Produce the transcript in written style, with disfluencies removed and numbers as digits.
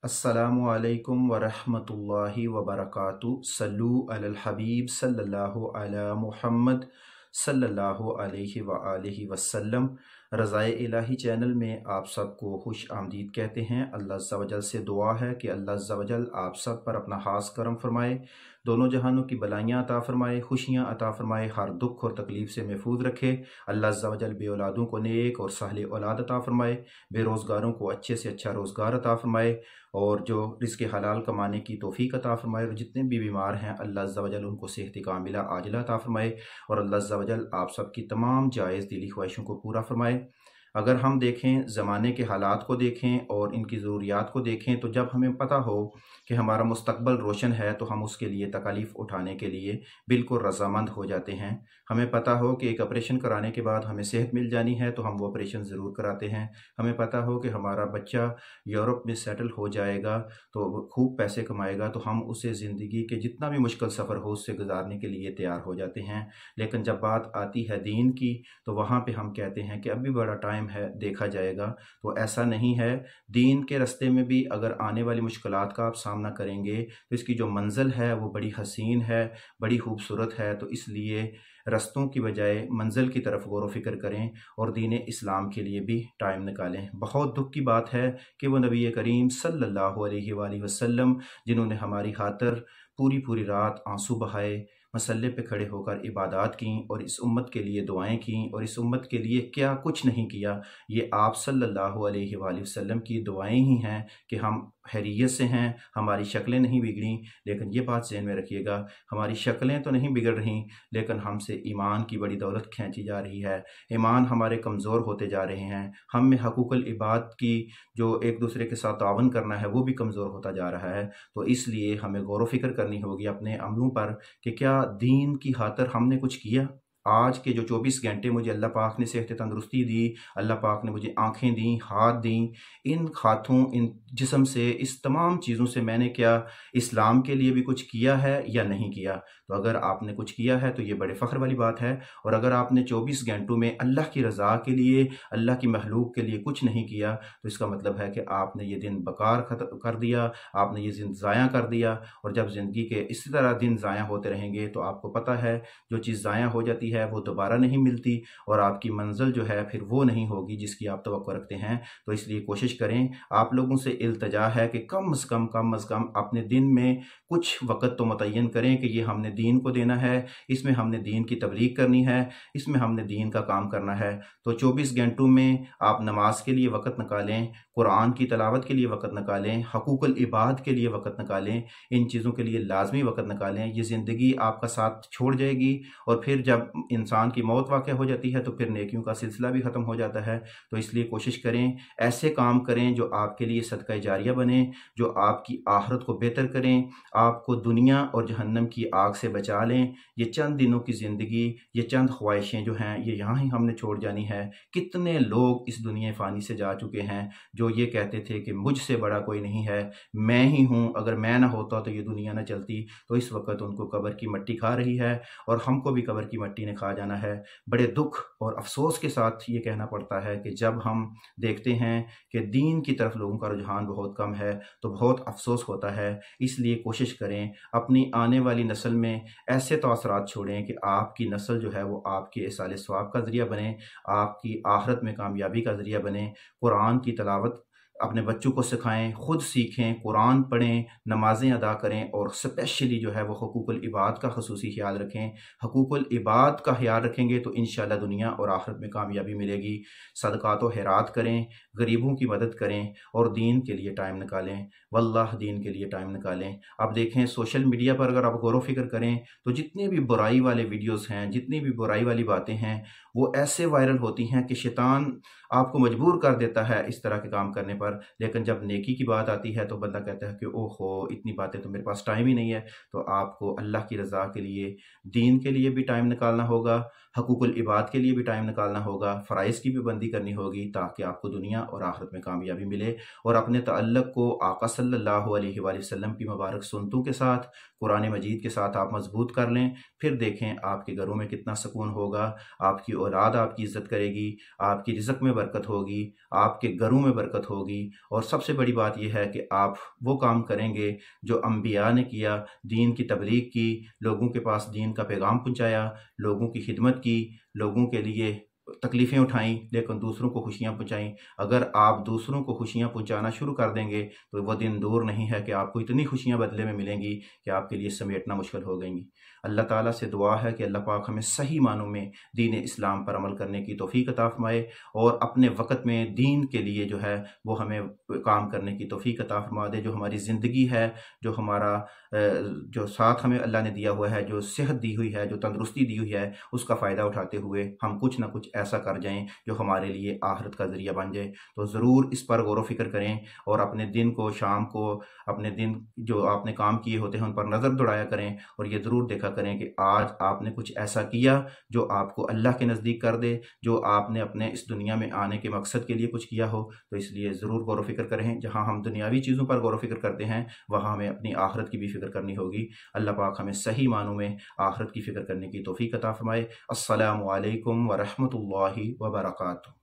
अस्सलामु अलैकुम वरहमतुल्लाहि वबरकातुहू। सल्लु अलल हबीब सल्लल्लाहु अला मुहम्मद सल्लल्लाहु अलैहि व आलिहि वसल्लम। रज़ाए इलाही चैनल में आप सबको खुश आमदीद कहते हैं। अल्लाह अज़्ज़ा वजल से दुआ है कि अल्लाह अज़्ज़ा वजल आप सब पर अपना खास करम फरमाए, दोनों जहानों की भलाइयाँ अता फरमाए, खुशियाँ अता फरमाए, हर दुख और तकलीफ़ से महफूज रखे। अल्लाह अज़्ज़ा वजल बे औलादों को नेक और साले औलाद अता फरमाए, बेरोज़गारों को अच्छे से अच्छा रोज़गार अता फरमाए, और जो रिज़्क़ हलाल कमाने की तौफ़ीक अता फरमाए। और जितने भी बीमार हैं अल्लाह अज़्ज़ा वजल उनको सेहत कामिला आजिला अता फरमाए, और अल्लाह अज़्ज़ा वजल आप सबकी तमाम जायज़ दिली ख्वाहिशों को पूरा फरमाए। अगर हम देखें, ज़माने के हालात को देखें और इनकी ज़रूरियात को देखें, तो जब हमें पता हो कि हमारा मुस्तक़बल रोशन है तो हम उसके लिए तकालीफ़ उठाने के लिए बिल्कुल रज़ामंद हो जाते हैं। हमें पता हो कि एक ऑपरेशन कराने के बाद हमें सेहत मिल जानी है तो हम वो ऑपरेशन ज़रूर कराते हैं। हमें पता हो कि हमारा बच्चा यूरोप में सेटल हो जाएगा तो वो खूब पैसे कमाएगा, तो हम उसे ज़िंदगी के जितना भी मुश्किल सफ़र हो उससे गुजारने के लिए तैयार हो जाते हैं। लेकिन जब बात आती है दीन की तो वहाँ पे हम कहते हैं कि अभी बड़ा टाइम है, देखा जाएगा। तो ऐसा नहीं है। दीन के रास्ते में भी अगर आने वाली मुश्किलात का आप सामना करेंगे तो इसकी जो मंजिल है वो बड़ी हसीन है, बड़ी खूबसूरत है। तो इसलिए रस्तों की बजाय मंजिल की तरफ गौर व फिक्र करें और दीन इस्लाम के लिए भी टाइम निकालें। बहुत दुख की बात है कि वो नबी करीम सल्लल्लाहु अलैहि वसल्लम जिन्होंने हमारी खातिर पूरी पूरी रात आंसू बहाए, मसल्ले पे खड़े होकर इबादत की और इस उम्मत के लिए दुआएं की और इस उम्मत के लिए क्या कुछ नहीं किया, ये आप सल्लल्लाहु अलैहि वसल्लम की दुआएं ही हैं कि हम खैरियत से हैं, हमारी शक्लें नहीं बिगड़ी। लेकिन ये बात ज़हन में रखिएगा, हमारी शक्लें तो नहीं बिगड़ रही, लेकिन हमसे ईमान की बड़ी दौलत खींची जा रही है। ईमान हमारे कमज़ोर होते जा रहे हैं। हम में हकूक़ुल इबाद की जो एक दूसरे के साथ तावन करना है वो भी कमज़ोर होता जा रहा है। तो इसलिए हमें गौर व फिक्र करनी होगी अपने अमलों पर कि क्या दीन की खातिर हमने कुछ किया। आज के जो 24 घंटे मुझे अल्लाह पाक ने सेहत तंदुरुस्ती दी, अल्लाह पाक ने मुझे आंखें दी, हाथ दी, इन हाथों, इन जिस्म से, इस तमाम चीज़ों से मैंने क्या इस्लाम के लिए भी कुछ किया है या नहीं किया। तो अगर आपने कुछ किया है तो ये बड़े फ़ख्र वाली बात है। और अगर आपने 24 घंटों में अल्लाह की रज़ा के लिए, अल्लाह की महलूक के लिए कुछ नहीं किया, तो इसका मतलब है कि आपने ये दिन बेकार कर दिया, आपने ये दिन ज़ाया कर दिया। और जब ज़िंदगी के इसी तरह दिन ज़ाया होते रहेंगे तो आपको पता है जो चीज़ ज़ाया हो जाती है वो दोबारा नहीं मिलती, और आपकी मंजिल जो है फिर वो नहीं होगी जिसकी आप तवक्को रखते हैं। तो इसलिए कोशिश करें, आप लोगों से इल्तजा है कि कम अज़ कम अपने दिन में कुछ वक़्त तो मुतय्यन करें कि ये हमने दीन को देना है, इसमें हमने दीन की तबलीग करनी है, इसमें हमने दीन का काम करना है। तो 24 घंटों में आप नमाज के लिए वक़्त निकालें, कुरान की तिलावत के लिए वक़्त निकालें, हकूक़ुल इबाद के लिए वक़्त निकालें, इन चीज़ों के लिए लाजमी वक़्त निकालें। ये ज़िंदगी आपका साथ छोड़ जाएगी, और फिर जब इंसान की मौत वाक़या हो जाती है तो फिर नेकियों का सिलसिला भी ख़त्म हो जाता है। तो इसलिए कोशिश करें, ऐसे काम करें जो आपके लिए सदका जारिया बने, जो आपकी आखिरत को बेहतर करें, आपको दुनिया और जहन्नम की आग से बचा लें। ये चंद दिनों की ज़िंदगी, ये चंद ख्वाहिशें जो हैं ये यहाँ ही हमने छोड़ जानी है। कितने लोग इस दुनिया फ़ानी से जा चुके हैं जो ये कहते थे कि मुझसे बड़ा कोई नहीं है, मैं ही हूँ, अगर मैं ना होता तो ये दुनिया ना चलती। तो इस वक्त उनको कब्र की मिट्टी खा रही है और हमको भी कब्र की मिट्टी ने खा जाना है। बड़े दुख और अफसोस के साथ ये कहना पड़ता है कि जब हम देखते हैं कि दीन की तरफ लोगों का रुझान बहुत कम है तो बहुत अफसोस होता है। इसलिए कोशिश करें अपनी आने वाली नस्ल में ऐसे तअसरात छोड़ें कि आपकी नस्ल जो है वो आपके इसाले सवाब का ज़रिया बने, आपकी आखिरत में कामयाबी का ज़रिया बने। कुरान की तिलावत अपने बच्चों को सिखाएं, खुद सीखें, कुरान पढ़ें, नमाज़ें अदा करें, और स्पेशली जो है वो हकूक़ुल इबाद का ख़ुसूसी ख्याल रखें। हकूक़ुल इबाद का ख्याल रखेंगे तो इंशाअल्लाह दुनिया और आखिरत में कामयाबी मिलेगी। सदक़ात व खैरात करें, गरीबों की मदद करें और दीन के लिए टाइम निकालें। वल्लाह दीन के लिए टाइम निकालें। अब देखें, सोशल मीडिया पर अगर आप गौर व फिक्र करें तो जितने भी बुराई वाले वीडियोज़ हैं, जितनी भी बुराई वाली बातें हैं, वो ऐसे वायरल होती हैं कि शैतान आपको मजबूर कर देता है इस तरह के काम करने पर। लेकिन जब नेकी की बात आती है तो बंदा कहता है कि ओहो, इतनी बातें तो मेरे पास टाइम ही नहीं है। तो आपको अल्लाह की रज़ा के लिए, दीन के लिए भी टाइम निकालना होगा, हकूक़ुल इबाद के लिए भी टाइम निकालना होगा, फ़राइज़ की भी बंदी करनी होगी ताकि आपको दुनिया और आखिरत में कामयाबी मिले। और अपने तअल्लुक़ को आका सल्लल्लाहु अलैहि वसल्लम की मुबारक सुन्नतों के साथ, कुरान मजीद के साथ आप मजबूत कर लें। फिर देखें आपके घरों में कितना सुकून होगा, आपकी औलाद आपकी इज़्ज़त करेगी, आपकी रिज़्क़ में برکت ہوگی، آپ کے گھروں میں برکت ہوگی، اور سب سے بڑی بات یہ ہے کہ آپ وہ کام کریں گے جو انبیاء نے کیا، دین کی تبلیغ کی، لوگوں کے پاس دین کا پیغام پہنچایا، لوگوں کی خدمت کی، لوگوں کے لیے تکلیفیں اٹھائیں لیکن دوسروں کو خوشیاں پہنچائیں۔ اگر آپ دوسروں کو خوشیاں پہنچانا شروع کر دیں گے تو وہ دن دور نہیں ہے کہ آپ کو اتنی خوشیاں بدلے میں ملیں گی کہ آپ کے لیے سمیٹنا مشکل ہو گئیں گی۔ اللہ تعالیٰ سے دعا ہے کہ اللہ پاک ہمیں صحیح معنوں میں دین اسلام پر عمل کرنے کی توفیق عطا فرمائے، اور اپنے وقت میں دین کے لیے جو ہے وہ ہمیں کام کرنے کی توفیق عطا فرما دے۔ جو ہماری زندگی ہے، جو ہمارا جو ساتھ ہمیں اللہ نے دیا ہوا ہے، جو صحت دی ہوئی ہے، جو تندرستی دی ہوئی ہے، اس کا فائدہ اٹھاتے ہوئے ہم کچھ نہ کچھ ایسا کر جائیں جو ہمارے لیے آخرت کا ذریعہ بن جائے۔ تو ضرور اس پر غور و فکر کریں، اور اپنے دن کو، شام کو، اپنے دن جو آپ نے کام کیے ہوتے ہیں ان پر نظر دوڑایا کریں، اور یہ ضرور دیکھا کریں کہ آج آپ نے کچھ ایسا کیا جو آپ کو اللہ کے نزدیک کر دے، جو آپ نے اپنے اس دنیا میں آنے کے مقصد کے لیے کچھ کیا ہو۔ تو اس لیے ضرور غور و فکر کریں۔ جہاں ہم دنیاوی چیزوں پر غور و فکر کرتے ہیں، وہاں ہمیں اپنی آخرت کی بھی فکر کرنی ہوگی۔ اللہ پاک ہمیں صحیح معنوں میں آخرت کی فکر کرنے کی توفیق عطا فرمائے۔ السلام علیکم ورحمۃ اللہ وبرکاتہ۔